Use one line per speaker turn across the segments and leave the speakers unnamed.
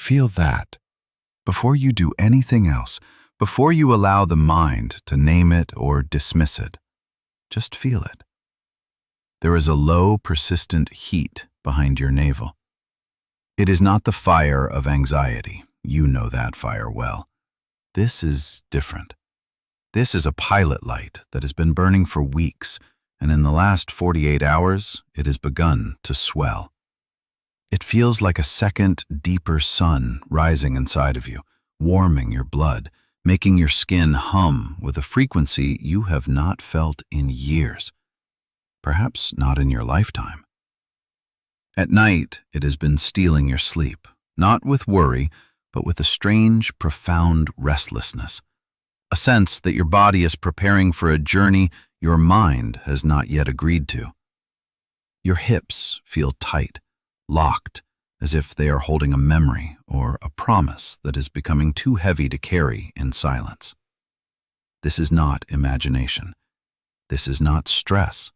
Feel that. Before you do anything else, before you allow the mind to name it or dismiss it, just feel it. There is a low, persistent heat behind your navel. It is not the fire of anxiety. You know that fire well. This is different. This is a pilot light that has been burning for weeks, and in the last 48 hours, it has begun to swell. It feels like a second, deeper sun rising inside of you, warming your blood, making your skin hum with a frequency you have not felt in years, perhaps not in your lifetime. At night, it has been stealing your sleep, not with worry, but with a strange, profound restlessness, a sense that your body is preparing for a journey your mind has not yet agreed to. Your hips feel tight, locked, as if they are holding a memory or a promise that is becoming too heavy to carry in silence. This is not imagination. This is not stress.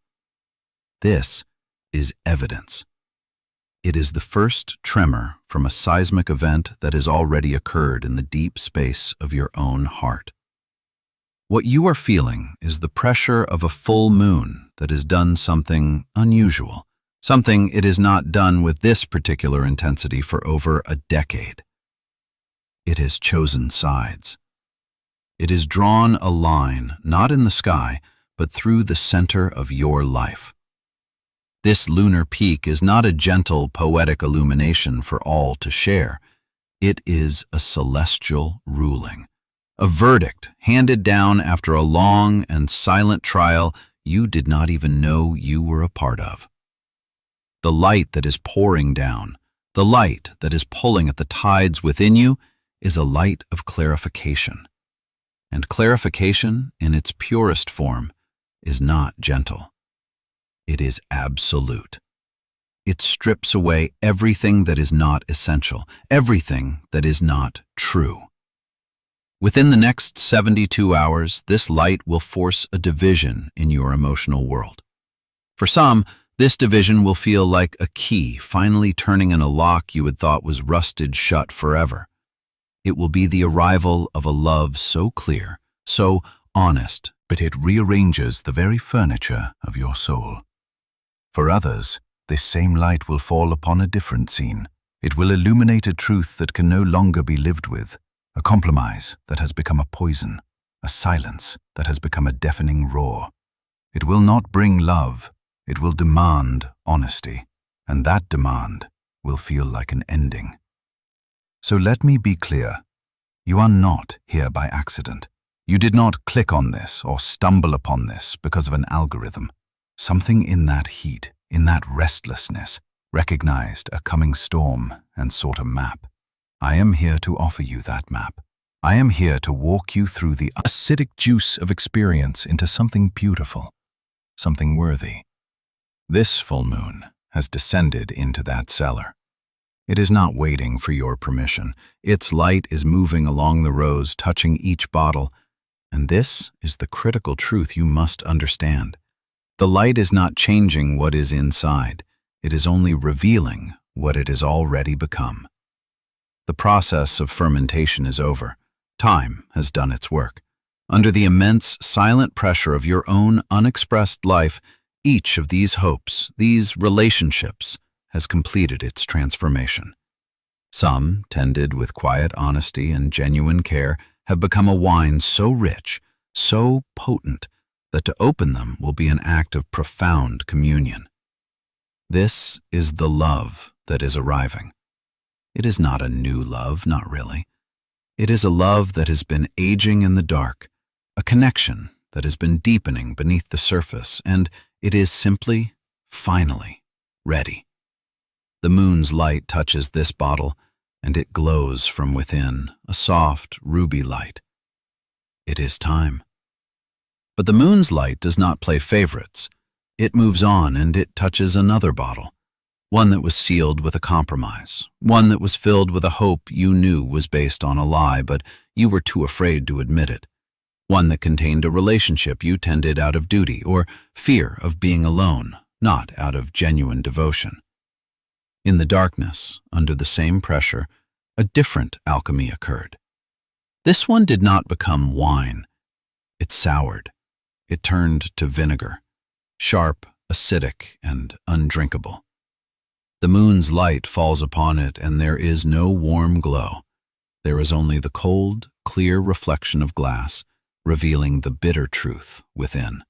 This is evidence. It is the first tremor from a seismic event that has already occurred in the deep space of your own heart. What you are feeling is the pressure of a full moon that has done something unusual, something it has not done with this particular intensity for over a decade. It has chosen sides. It has drawn a line, not in the sky, but through the center of your life. This lunar peak is not a gentle, poetic illumination for all to share. It is a celestial ruling, a verdict handed down after a long and silent trial you did not even know you were a part of. The light that is pouring down, the light that is pulling at the tides within you, is a light of clarification. And clarification, in its purest form, is not gentle. It is absolute. It strips away everything that is not essential, everything that is not true. Within the next 72 hours, this light will force a division in your emotional world. For some, this division will feel like a key finally turning in a lock you had thought was rusted shut forever. It will be the arrival of a love so clear, so honest, but it rearranges the very furniture of your soul. For others, this same light will fall upon a different scene. It will illuminate a truth that can no longer be lived with, a compromise that has become a poison, a silence that has become a deafening roar. It will not bring love, it will demand honesty, and that demand will feel like an ending. So let me be clear. You are not here by accident. You did not click on this or stumble upon this because of an algorithm. Something in that heat, in that restlessness, recognized a coming storm and sought a map. I am here to offer you that map. I am here to walk you through the acidic juice of experience into something beautiful, something worthy. This full moon has descended into that cellar. It is not waiting for your permission. Its light is moving along the rows, touching each bottle. And this is the critical truth you must understand. The light is not changing what is inside. It is only revealing what it has already become. The process of fermentation is over. Time has done its work. Under the immense, silent pressure of your own unexpressed life, each of these hopes, these relationships, has completed its transformation. Some, tended with quiet honesty and genuine care, have become a wine so rich, so potent, that to open them will be an act of profound communion. This is the love that is arriving. It is not a new love, not really. It is a love that has been aging in the dark, a connection that has been deepening beneath the surface, and it is simply, finally, ready. The moon's light touches this bottle, and it glows from within, a soft, ruby light. It is time. But the moon's light does not play favorites. It moves on and it touches another bottle, one that was sealed with a compromise, one that was filled with a hope you knew was based on a lie, but you were too afraid to admit it, one that contained a relationship you tended out of duty or fear of being alone, not out of genuine devotion. In the darkness, under the same pressure, a different alchemy occurred. This one did not become wine. It soured. It turned to vinegar, sharp, acidic, and undrinkable. The moon's light falls upon it, and there is no warm glow. There is only the cold, clear reflection of glass, revealing the bitter truth within.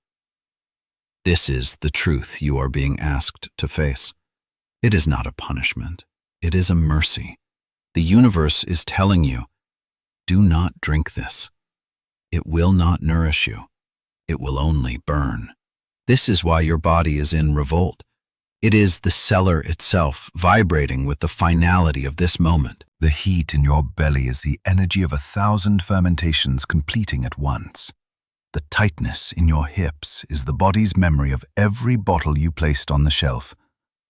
This is the truth you are being asked to face. It is not a punishment. It is a mercy. The universe is telling you, do not drink this. It will not nourish you. It will only burn. This is why your body is in revolt. It is the cellar itself vibrating with the finality of this moment.
The heat in your belly is the energy of 1,000 fermentations completing at once. The tightness in your hips is the body's memory of every bottle you placed on the shelf,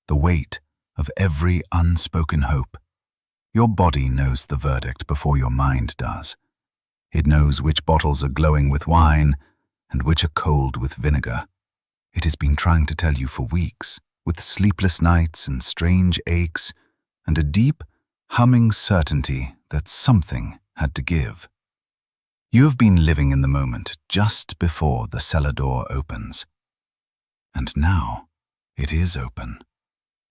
the weight of every unspoken hope. Your body knows the verdict before your mind does. It knows which bottles are glowing with wine and which are cold with vinegar. It has been trying to tell you for weeks, with sleepless nights and strange aches, and a deep, humming certainty that something had to give. You have been living in the moment just before the cellar door opens. And now it is open.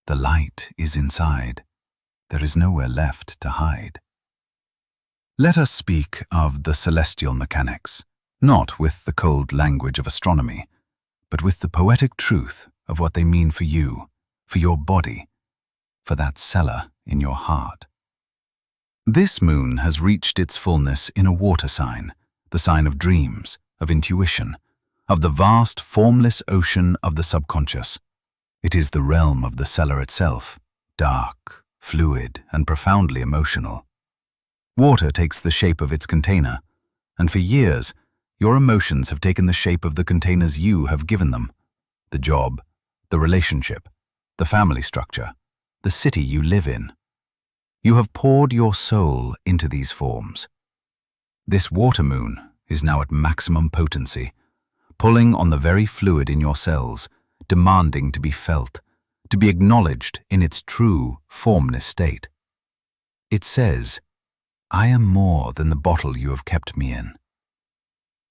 The light is inside. There is nowhere left to hide. Let us speak of the celestial mechanics, not with the cold language of astronomy, but with the poetic truth of what they mean for you, for your body, for that cellar in your heart. This moon has reached its fullness in a water sign, the sign of dreams, of intuition, of the vast formless ocean of the subconscious. It is the realm of the cellar itself, dark, fluid, and profoundly emotional. Water takes the shape of its container, and for years, your emotions have taken the shape of the containers you have given them. The job, the relationship, the family structure, the city you live in. You have poured your soul into these forms. This water moon is now at maximum potency, pulling on the very fluid in your cells, demanding to be felt, to be acknowledged in its true, formless state. It says, I am more than the bottle you have kept me in.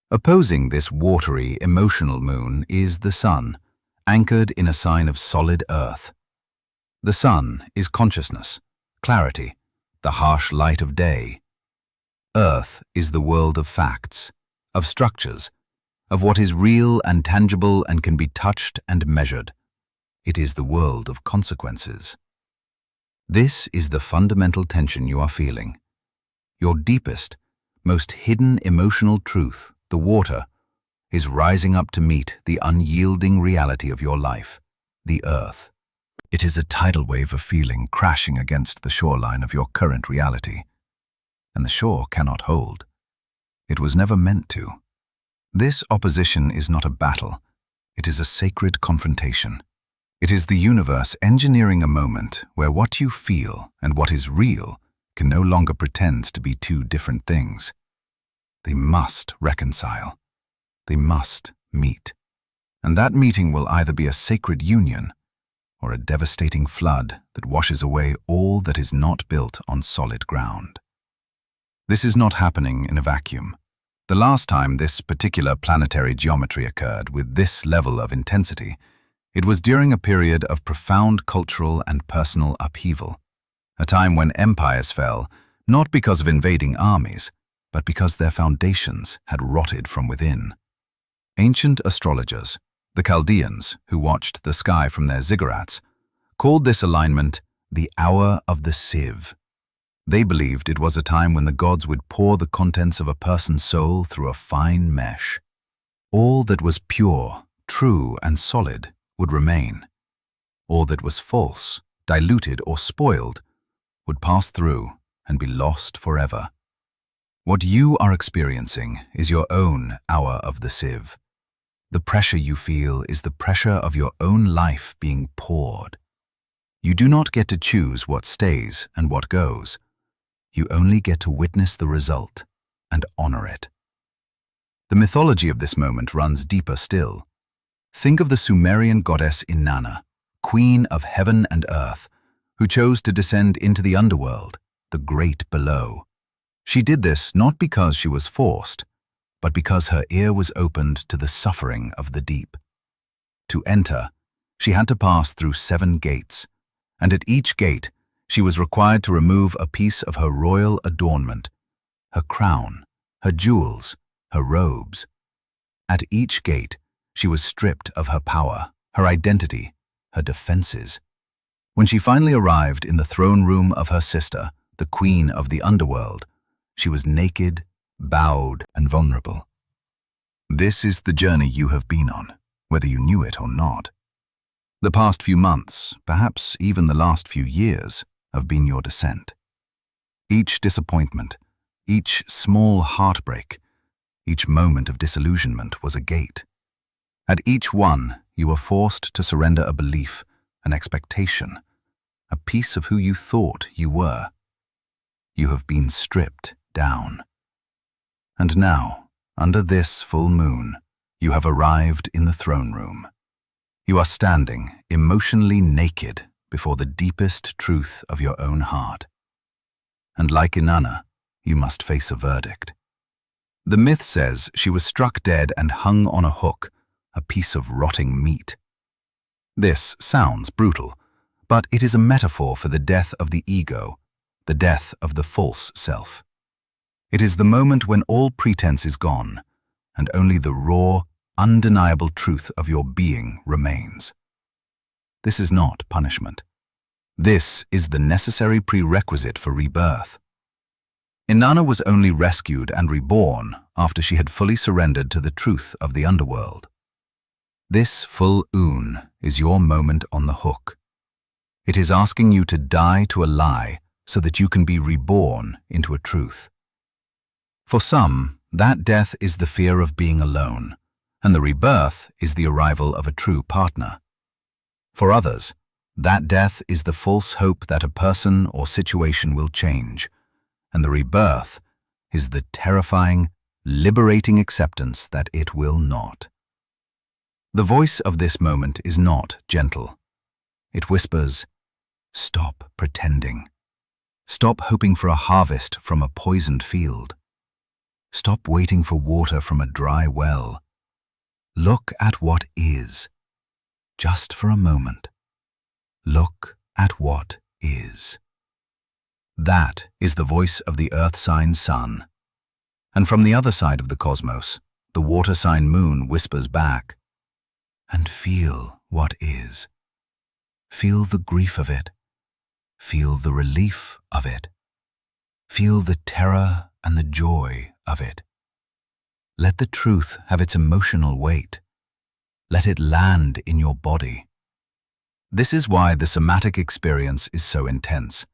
Opposing this watery, emotional moon is the sun, anchored in a sign of solid earth. The sun is consciousness, clarity, the harsh light of day. Earth is the world of facts, of structures, of what is real and tangible and can be touched and measured. It is the world of consequences. This is the fundamental tension you are feeling. Your deepest, most hidden emotional truth, the water, is rising up to meet the unyielding reality of your life, the earth. It is a tidal wave of feeling crashing against the shoreline of your current reality. And the shore cannot hold. It was never meant to. This opposition is not a battle. It is a sacred confrontation. It is the universe engineering a moment where what you feel and what is real can no longer pretend to be two different things. They must reconcile. They must meet. And that meeting will either be a sacred union or a devastating flood that washes away all that is not built on solid ground. This is not happening in a vacuum. The last time this particular planetary geometry occurred with this level of intensity, it was during a period of profound cultural and personal upheaval, a time when empires fell, not because of invading armies, but because their foundations had rotted from within. Ancient astrologers, the Chaldeans, who watched the sky from their ziggurats, called this alignment the hour of the sieve. They believed it was a time when the gods would pour the contents of a person's soul through a fine mesh. All that was pure, true, and solid would remain. All that was false, diluted, or spoiled would pass through and be lost forever. What you are experiencing is your own hour of the sieve. The pressure you feel is the pressure of your own life being poured. You do not get to choose what stays and what goes. You only get to witness the result and honor it. The mythology of this moment runs deeper still. Think of the Sumerian goddess Inanna, queen of heaven and earth, who chose to descend into the underworld, the great below. She did this not because she was forced, but because her ear was opened to the suffering of the deep. To enter, she had to pass through 7 gates, and at each gate she was required to remove a piece of her royal adornment, her crown, her jewels, her robes. At each gate, she was stripped of her power, her identity, her defenses. When she finally arrived in the throne room of her sister, the queen of the underworld, she was naked, bowed, and vulnerable. This is the journey you have been on, whether you knew it or not. The past few months, perhaps even the last few years, have been your descent. Each disappointment, each small heartbreak, each moment of disillusionment was a gate. At each one, you were forced to surrender a belief, an expectation, a piece of who you thought you were. You have been stripped down. And now, under this full moon, you have arrived in the throne room. You are standing, emotionally naked, before the deepest truth of your own heart. And like Inanna, you must face a verdict. The myth says she was struck dead and hung on a hook, a piece of rotting meat. This sounds brutal, but it is a metaphor for the death of the ego, the death of the false self. It is the moment when all pretense is gone, and only the raw, undeniable truth of your being remains. This is not punishment. This is the necessary prerequisite for rebirth. Inanna was only rescued and reborn after she had fully surrendered to the truth of the underworld. This full oon is your moment on the hook. It is asking you to die to a lie so that you can be reborn into a truth. For some, that death is the fear of being alone, and the rebirth is the arrival of a true partner. For others, that death is the false hope that a person or situation will change, and the rebirth is the terrifying, liberating acceptance that it will not. The voice of this moment is not gentle. It whispers, "Stop pretending. Stop hoping for a harvest from a poisoned field. Stop waiting for water from a dry well. Look at what is. Just for a moment. Look at what is." That is the voice of the earth sign sun. And from the other side of the cosmos, the water sign moon whispers back, "And feel what is. Feel the grief of it. Feel the relief of it. Feel the terror and the joy of it. Let the truth have its emotional weight. Let it land in your body." This is why the somatic experience is so intense.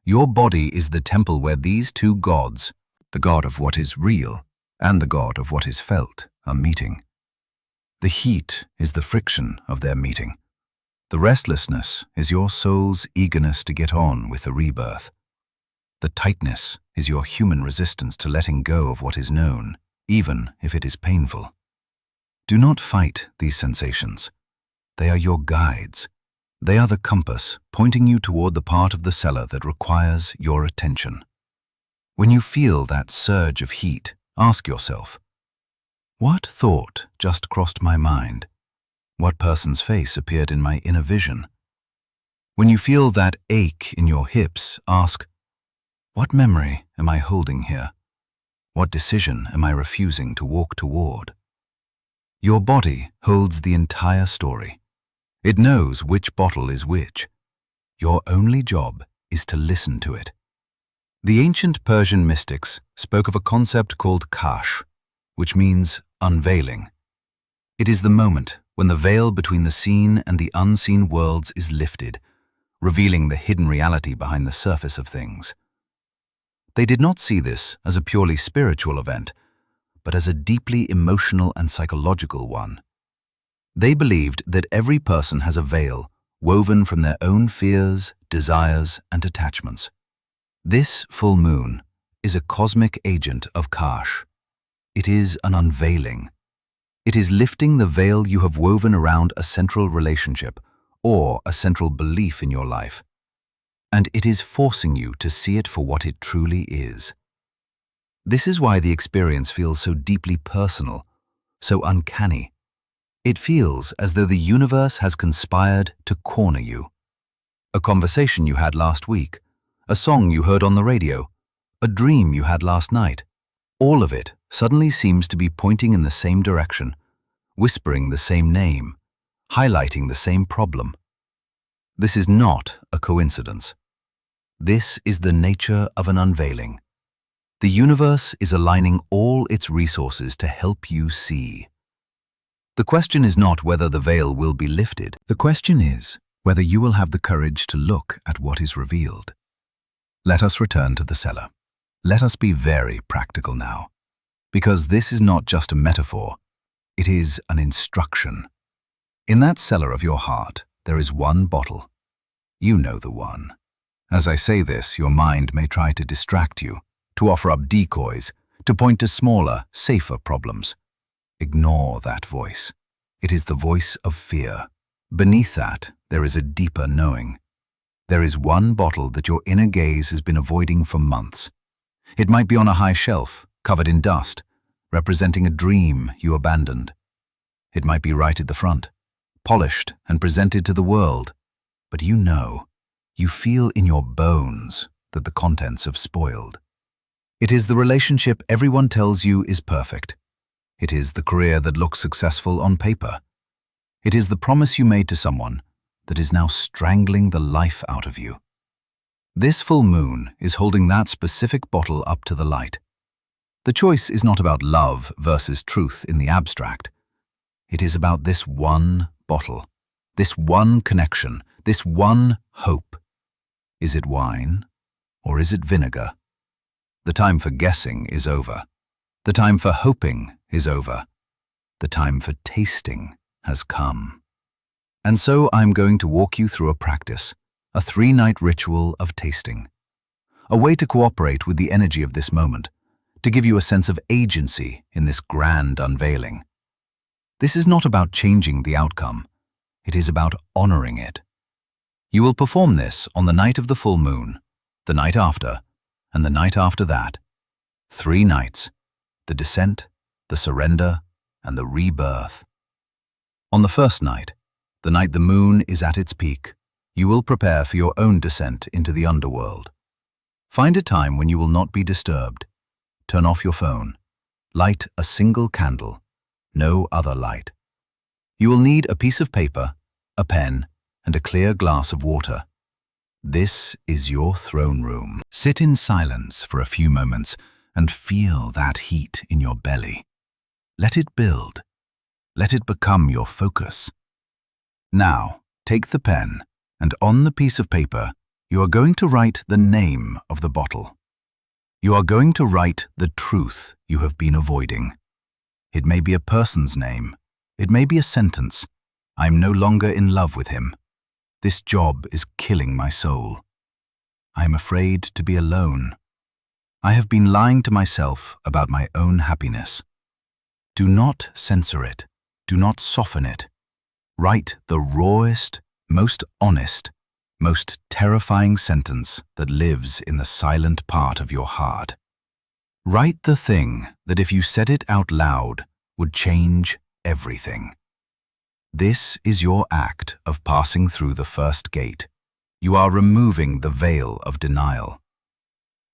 Your body is the temple where these two gods, the God of what is real and the God of what is felt, are meeting. The heat is the friction of their meeting. The restlessness is your soul's eagerness to get on with the rebirth. The tightness is your human resistance to letting go of what is known, even if it is painful. Do not fight these sensations. They are your guides. They are the compass pointing you toward the part of the cellar that requires your attention. When you feel that surge of heat, ask yourself, what thought just crossed my mind? What person's face appeared in my inner vision? When you feel that ache in your hips, ask, what memory am I holding here? What decision am I refusing to walk toward? Your body holds the entire story. It knows which bottle is which. Your only job is to listen to it. The ancient Persian mystics spoke of a concept called kash, which means unveiling. It is the moment when the veil between the seen and the unseen worlds is lifted, revealing the hidden reality behind the surface of things. They did not see this as a purely spiritual event, but as a deeply emotional and psychological one. They believed that every person has a veil woven from their own fears, desires, and attachments. This full moon is a cosmic agent of Kash. It is an unveiling. It is lifting the veil you have woven around a central relationship or a central belief in your life. and it is forcing you to see it for what it truly is. This is why the experience feels so deeply personal, so uncanny. It feels as though the universe has conspired to corner you. A conversation you had last week, a song you heard on the radio, a dream you had last night, all of it suddenly seems to be pointing in the same direction, whispering the same name, highlighting the same problem. This is not a coincidence. This is the nature of an unveiling. The universe is aligning all its resources to help you see. The question is not whether the veil will be lifted. The question is whether you will have the courage to look at what is revealed. Let us return to the cellar. Let us be very practical now, because this is not just a metaphor, it is an instruction. In that cellar of your heart, there is one bottle. You know the one. As I say this, your mind may try to distract you, to offer up decoys, to point to smaller, safer problems. Ignore that voice. It is the voice of fear. Beneath that, there is a deeper knowing. There is one bottle that your inner gaze has been avoiding for months. It might be on a high shelf, covered in dust, representing a dream you abandoned. It might be right at the front, polished and presented to the world. But you know, you feel in your bones that the contents have spoiled. It is the relationship everyone tells you is perfect. It is the career that looks successful on paper. It is the promise you made to someone that is now strangling the life out of you. This full moon is holding that specific bottle up to the light. The choice is not about love versus truth in the abstract. It is about this one bottle, this one connection, this one hope. Is it wine or is it vinegar? The time for guessing is over. The time for hoping is over. The time for tasting has come. And so I'm going to walk you through a practice, a 3-night ritual of tasting. A way to cooperate with the energy of this moment, to give you a sense of agency in this grand unveiling. This is not about changing the outcome. It is about honoring it. You will perform this on the night of the full moon, the night after, and the night after that. 3 nights, the descent, the surrender, and the rebirth. On the first night, the night the moon is at its peak, you will prepare for your own descent into the underworld. Find a time when you will not be disturbed. Turn off your phone. Light a single candle, no other light. You will need a piece of paper, a pen, and a clear glass of water. This is your throne room. Sit in silence for a few moments and feel that heat in your belly. Let it build. Let it become your focus. Now, take the pen, and on the piece of paper, you are going to write the name of the bottle. You are going to write the truth you have been avoiding. It may be a person's name. It may be a sentence. I'm no longer in love with him. This job is killing my soul. I am afraid to be alone. I have been lying to myself about my own happiness. Do not censor it. Do not soften it. Write the rawest, most honest, most terrifying sentence that lives in the silent part of your heart. Write the thing that if you said it out loud would change everything. This is your act of passing through the first gate. You are removing the veil of denial.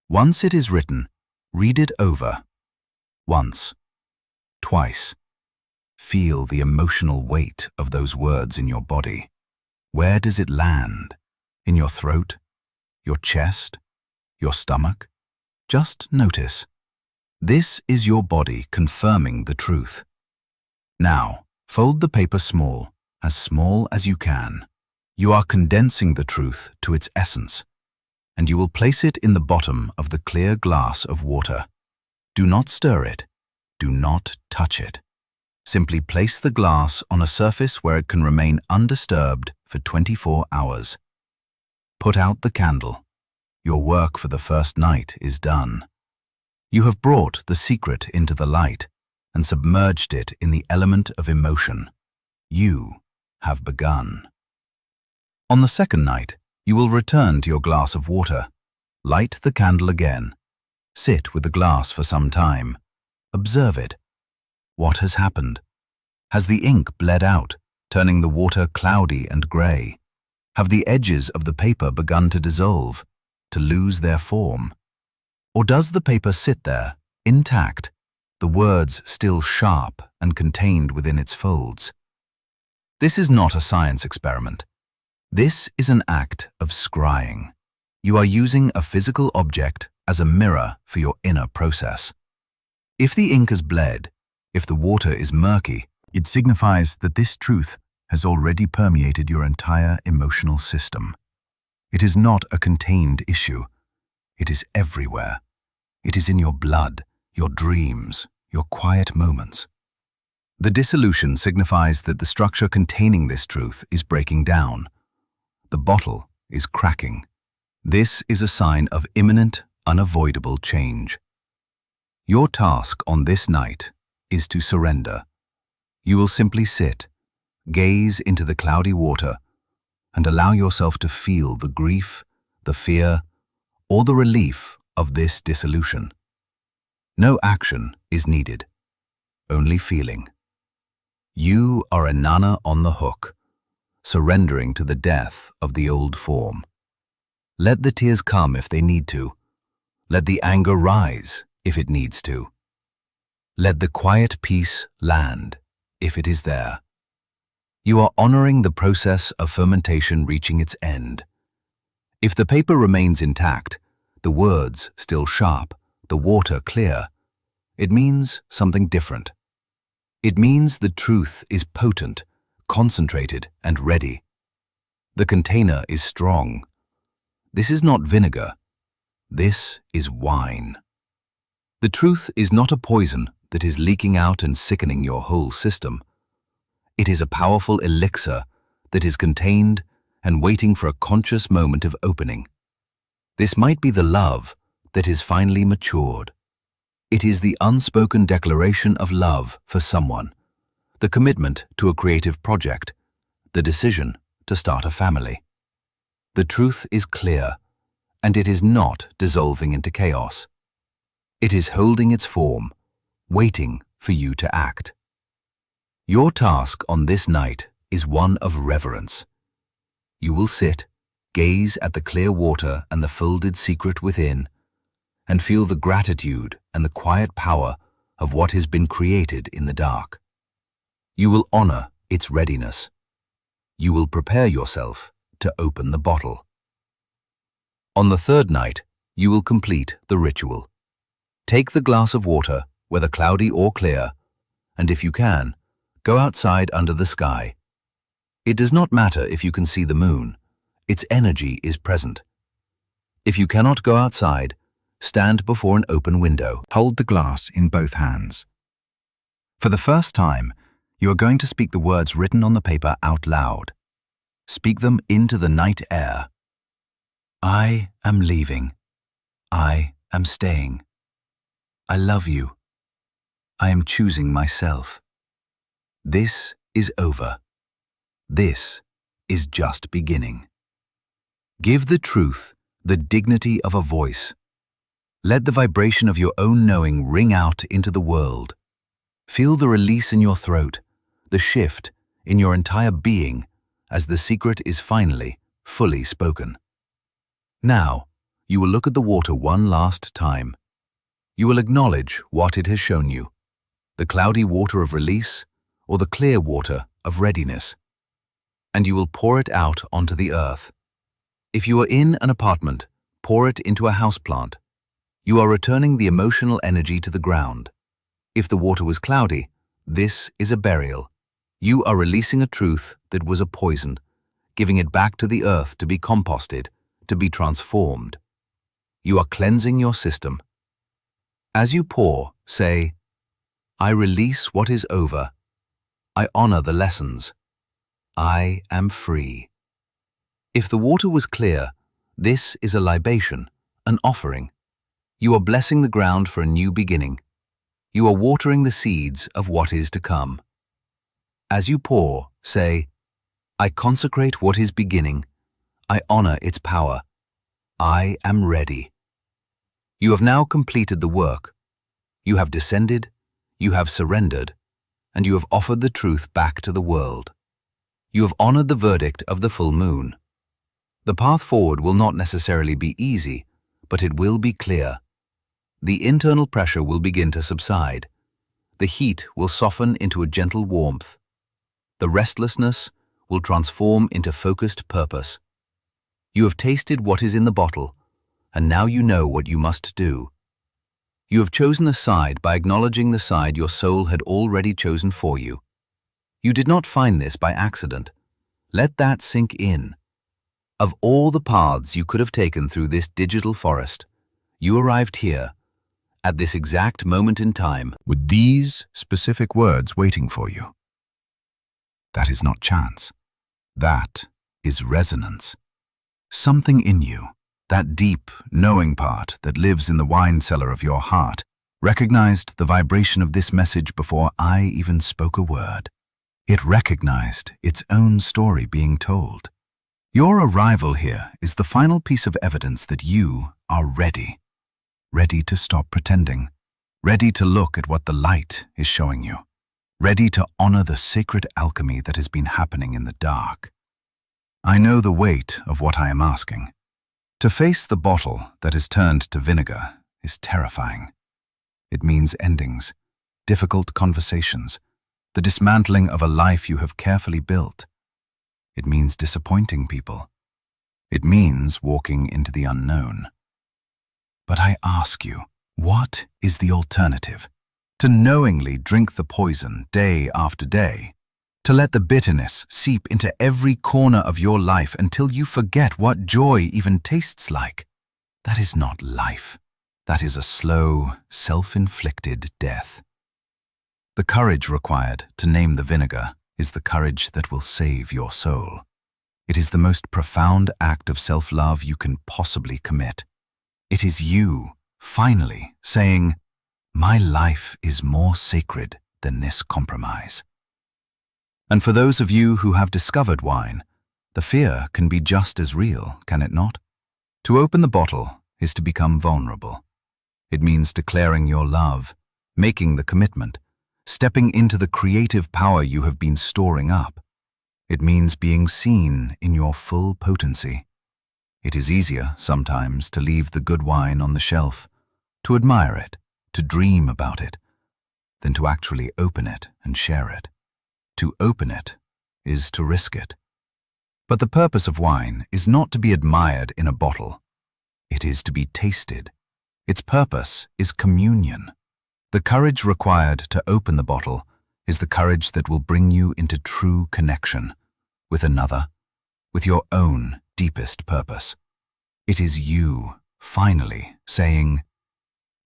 Once it is written, read it over. Once. Twice. Feel the emotional weight of those words in your body. Where does it land? In your throat? Your chest? Your stomach? Just notice. This is your body confirming the truth. Now, fold the paper small as you can. You are condensing the truth to its essence, and you will place it in the bottom of the clear glass of water. Do not stir it. Do not touch it. Simply place the glass on a surface where it can remain undisturbed for 24 hours. Put out the candle. Your work for the first night is done. You have brought the secret into the light and submerged it in the element of emotion. You have begun. On the second night, You will return to your glass of water, light the candle again, sit with the glass for some time, observe it. What has happened? Has the ink bled out, turning the water cloudy and grey? Have the edges of the paper begun to dissolve, to lose their form? Or does the paper sit there, intact, the words still sharp and contained within its folds? This is not a science experiment. This is an act of scrying. You are using a physical object as a mirror for your inner process. If the ink has bled, if the water is murky, it signifies that this truth has already permeated your entire emotional system. It is not a contained issue. It is everywhere. It is in your blood, your dreams, your quiet moments. The dissolution signifies that the structure containing this truth is breaking down. The bottle is cracking. This is a sign of imminent, unavoidable change. Your task on this night is to surrender. You will simply sit, gaze into the cloudy water, and allow yourself to feel the grief, the fear, or the relief of this dissolution. No action is needed, only feeling. You are a nana on the hook, surrendering to the death of the old form. Let the tears come if they need to. Let the anger rise if it needs to. Let the quiet peace land if it is there. You are honoring the process of fermentation reaching its end. If the paper remains intact, the words still sharp, the water clear, it means something different. It means the truth is potent, concentrated, and ready. The container is strong. This is not vinegar. This is wine. The truth is not a poison that is leaking out and sickening your whole system. It is a powerful elixir that is contained and waiting for a conscious moment of opening. This might be the love that is finally matured. It is the unspoken declaration of love for someone, the commitment to a creative project, the decision to start a family. The truth is clear, and it is not dissolving into chaos. It is holding its form, waiting for you to act. Your task on this night is one of reverence. You will sit, gaze at the clear water and the folded secret within, and feel the gratitude and the quiet power of what has been created in the dark. You will honor its readiness. You will prepare yourself to open the bottle. On the third night, you will complete the ritual. Take the glass of water, whether cloudy or clear, and if you can, go outside under the sky. It does not matter if you can see the moon. Its energy is present. If you cannot go outside, stand before an open window.
Hold the glass in both hands. For the first time, you are going to speak the words written on the paper out loud. Speak them into the night air. I am leaving. I am staying. I love you. I am choosing myself. This is over. This is just beginning. Give the truth the dignity of a voice. Let the vibration of your own knowing ring out into the world. Feel the release in your throat, the shift in your entire being as the secret is finally, fully spoken. Now, you will look at the water one last time. You will acknowledge what it has shown you, the cloudy water of release or the clear water of readiness, and you will pour it out onto the earth. If you are in an apartment, pour it into a houseplant. You are returning the emotional energy to the ground. If the water was cloudy, this is a burial. You are releasing a truth that was a poison, giving it back to the earth to be composted, to be transformed. You are cleansing your system. As you pour, say, I release what is over. I honor the lessons. I am free. If the water was clear, this is a libation, an offering. You are blessing the ground for a new beginning. You are watering the seeds of what is to come. As you pour, say, I consecrate what is beginning.
I honor its power. I am ready. You have now completed the work. You have descended, you have surrendered, and you have offered the truth back to the world. You have honored the verdict of the full moon. The path forward will not necessarily be easy, but it will be clear. The internal pressure will begin to subside. The heat will soften into a gentle warmth. The restlessness will transform into focused purpose. You have tasted what is in the bottle, and now you know what you must do. You have chosen a side by acknowledging the side your soul had already chosen for you. You did not find this by accident. Let that sink in. Of all the paths you could have taken through this digital forest, you arrived here, at this exact moment in time,
with these specific words waiting for you. That is not chance. That is resonance. Something in you, that deep, knowing part that lives in the wine cellar of your heart, recognized the vibration of this message before I even spoke a word. It recognized its own story being told. Your arrival here is the final piece of evidence that you are ready. Ready to stop pretending. Ready to look at what the light is showing you. Ready to honor the sacred alchemy that has been happening in the dark. I know the weight of what I am asking. To face the bottle that is turned to vinegar is terrifying. It means endings, difficult conversations, the dismantling of a life you have carefully built. It means disappointing people. It means walking into the unknown. But I ask you, what is the alternative? To knowingly drink the poison day after day? To let the bitterness seep into every corner of your life until you forget what joy even tastes like? That is not life. That is a slow, self-inflicted death. The courage required to name the vinegar is the courage that will save your soul. It is the most profound act of self-love you can possibly commit. It is you, finally, saying, "My life is more sacred than this compromise." And for those of you who have discovered wine, the fear can be just as real, can it not? To open the bottle is to become vulnerable. It means declaring your love, making the commitment, stepping into the creative power you have been storing up. It means being seen in your full potency. It is easier, sometimes, to leave the good wine on the shelf, to admire it, to dream about it, than to actually open it and share it. To open it is to risk it. But the purpose of wine is not to be admired in a bottle. It is to be tasted. Its purpose is communion. The courage required to open the bottle is the courage that will bring you into true connection with another, with your own deepest purpose. It is you, finally, saying,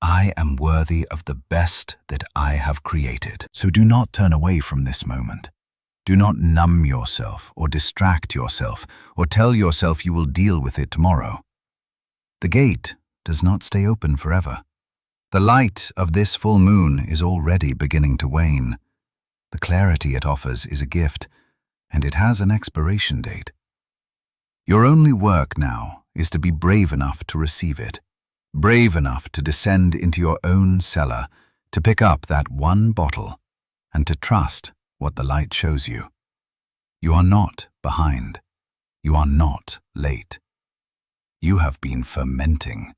"I am worthy of the best that I have created." So do not turn away from this moment. Do not numb yourself or distract yourself or tell yourself you will deal with it tomorrow. The gate does not stay open forever. The light of this full moon is already beginning to wane. The clarity it offers is a gift, and it has an expiration date. Your only work now is to be brave enough to receive it, brave enough to descend into your own cellar, to pick up that one bottle, and to trust what the light shows you. You are not behind. You are not late. You have been fermenting,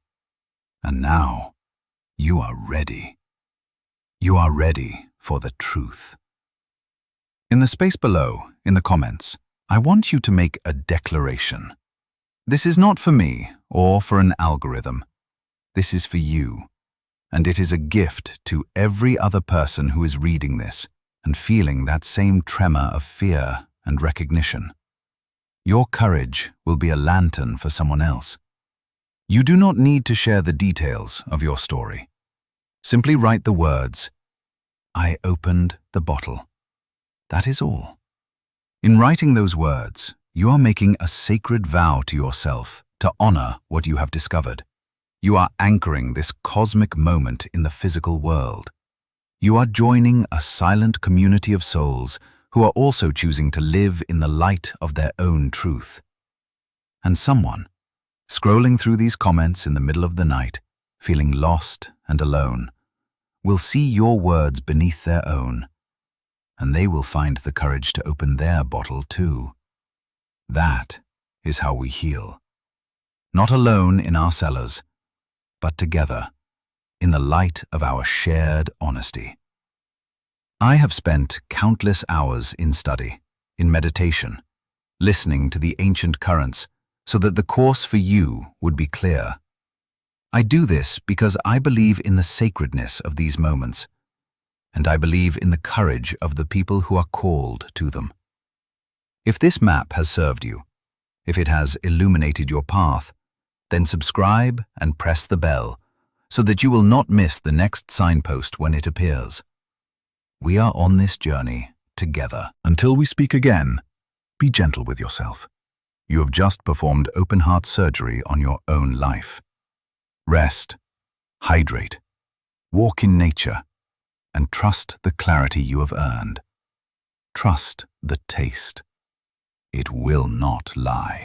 and now you are ready. You are ready for the truth. In the space below, in the comments, I want you to make a declaration. This is not for me or for an algorithm. This is for you, and it is a gift to every other person who is reading this and feeling that same tremor of fear and recognition. Your courage will be a lantern for someone else. You do not need to share the details of your story. Simply write the words, "I opened the bottle." That is all. In writing those words, you are making a sacred vow to yourself to honor what you have discovered. You are anchoring this cosmic moment in the physical world. You are joining a silent community of souls who are also choosing to live in the light of their own truth.
And someone, scrolling through these comments in the middle of the night, feeling lost and alone, will see your words beneath their own, and they will find the courage to open their bottle too. That is how we heal. Not alone in our cellars, but together, in the light of our shared honesty. I have spent countless hours in study, in meditation, listening to the ancient currents so that the course for you would be clear. I do this because I believe in the sacredness of these moments, and I believe in the courage of the people who are called to them. If this map has served you, if it has illuminated your path, then subscribe and press the bell so that you will not miss the next signpost when it appears. We are on this journey together. Until we speak again, be gentle with yourself. You have just performed open-heart surgery on your own life. Rest, hydrate, walk in nature, and trust the clarity you have earned. Trust the taste. It will not lie.